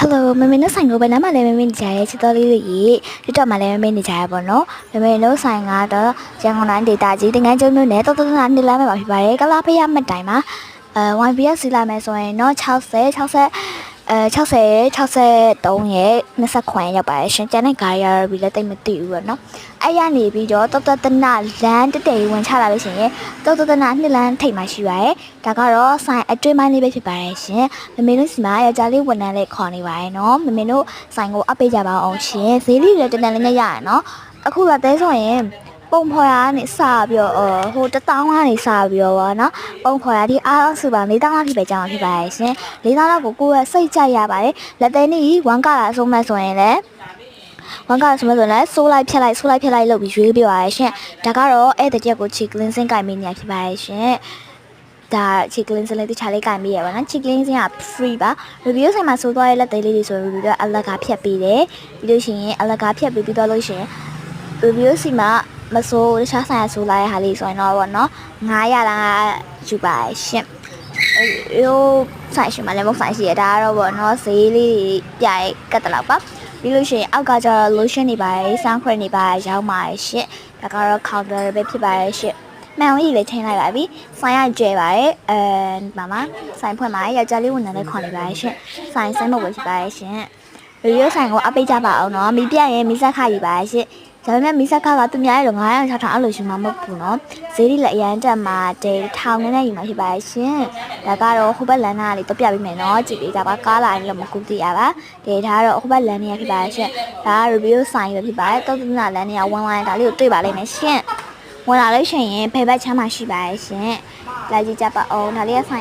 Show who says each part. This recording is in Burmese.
Speaker 1: Hello မမေတို့ဆိုင်ကိုဘယ်နှမလဲမမေနေကြရဲ့ချစ်တော်လေးတွေတိတော့မှလည်းမမေနေကြရပါတော့မမေတို့ဆိုင်ကတော့ရန်ကုန်တိုင်းဒေသကြီးတင်ငန်းကျုံမြို့နယ်တော်တော်များနေလမ်းမှာဖြစ်ပါတယ်ကလားဖရမတ်တိုင်မှာYBS စီလာမယ်ဆိုရင်တော့63ရဲ့29ရောက်ပါတယ်ရှင်ကျန်တဲ့ဂါရီရပြီးလည်းတိတ်မသိဘူးပေါ့နော်အဲ့ရနေပြီးတော့တော်တော်တနလမ်းတတဲဝင်ချလာလို့ရှိရင်တော်တော်တနနှစ်လမ်းထိပ်မှာရှိပါတယ်ဒါကတော့ဆိုင်အတွင်းပိုင်းလေးပဲဖြစ်ပါတယ်ရှင်မမေတို့စီမှာယောက်ျားလေးဝန်ထမ်းလေးခေါ်နေပါတယ်နော်မမေတို့ဆိုင်ကိုအပ်ပေးကြပါအောင်ရှင်ဈေးလေးလည်းတနလည်းရရနော်အခုတော့တဲဆိုရင်ပုံဖော်ရကနေစပြီးတော့ဟို1000ကနေစပြီးတော့ဗောနော်ပုံဖော်ရဒီအားစုပါ4000လောက်ထိပဲကြောင်းဖြစ်ပါရဲ့ရှင်4000လောက်ကိုယ့်ရဲ့စိတ်ကြိုက်ရပါတယ်လက်သေးနေ1ကလာဆုံးမဲ့ဆိုရင်လည်း1ကလာဆုံးမဲ့ဆိုရင်လည်းဆိုးလိုက်ဖြတ်လိုက်လုပ်ပြီးရွေးပြပါရဲ့ရှင်ဒါကတော့အဲ့တကြက်ကိုချီကလင်းစင်းကင်ပေးနေရဖြစ်ပါရဲ့ရှင်ဒါချီကလင်းစင်းလေးတခြားလေးကင်ပေးရပါနော်ချီကလင်းစင်းက free ပါ review ဆိုင်မှာဆိုသွားတဲ့လက်သေးလေးတွေဆို review တော့အလကားဖြတ်ပေးတယ်ပြီးလို့ရှိရင်အလကားဖြတ်ပြီးတော့လို့ရှိရင် review စီမှာမဆိုးတခြားဆိုင်ရဆိုလာတဲ့ဟာလေးဆိုရင်တော့ဗောနော်900လားယူပါရှင်ရိုးဆိုင်ရှင်မှာလည်းမဟုတ်ဆိုင်ရှိရဒါကတော့ဗောနော်ဈေးလေးပြရဲကတ်တလောက်ပါပြီးလို့ရှိရင်အောက်ကကျတော့ lotion တွေပါတယ် sun cream တွေပါရောင်းပါတယ်ရှင်ဒါကတော့ counter ပဲဖြစ်ပါတယ်ရှင်မှန်ဝင်ကြီးလည်းချိန်လိုက်ပါပြီဆိုင်ရကျဲပါတယ်မာမဆိုင်ဖွင့်ပါတယ်ယောက်ျားလေးဝန်ထမ်းလေးခေါ်နေပါတယ်ရှင်ဆိုင်မဟုတ်ပဲဖြစ်ပါတယ်ရှင် review ဆိုင်ကိုအပိတ်ကြပါအောင်နော်မိပြရင်မိဆက်ခယူပါရှင်ဒါပေမဲ့မိဆက်ခကသူများရဲ့တော့900 6000အဲ့လိုရှိမှာမဟုတ်ဘူးเนาะဈေးလေးလည်းအရန်တက်မှာတဲထောင်နဲ့ယူမှာဖြစ်ပါရှင်ဒါကတော့ဟိုဘက်လမ်းသားလေးတော့ပြပေးမယ်เนาะကြည့်ပေးကြပါကားလာရင်လည်းမကူတည်ရပါတဲဒါကတော့ဟိုဘက်လမ်းနေရဖြစ်ပါရှင်ဒါက review ဆိုင်ပဲဖြစ်ပါတယ်တောက်တနာလမ်းနေရ1 line ဒါလေးကိုတွေ့ပါလိမ့်မယ်ရှင်ဝင်လာလို့ရှိရင်ဖေဘက်ချမ်းမှာရှိပါရဲ့ရှင်လာကြည့်ကြပါအောင်ဒါလေးက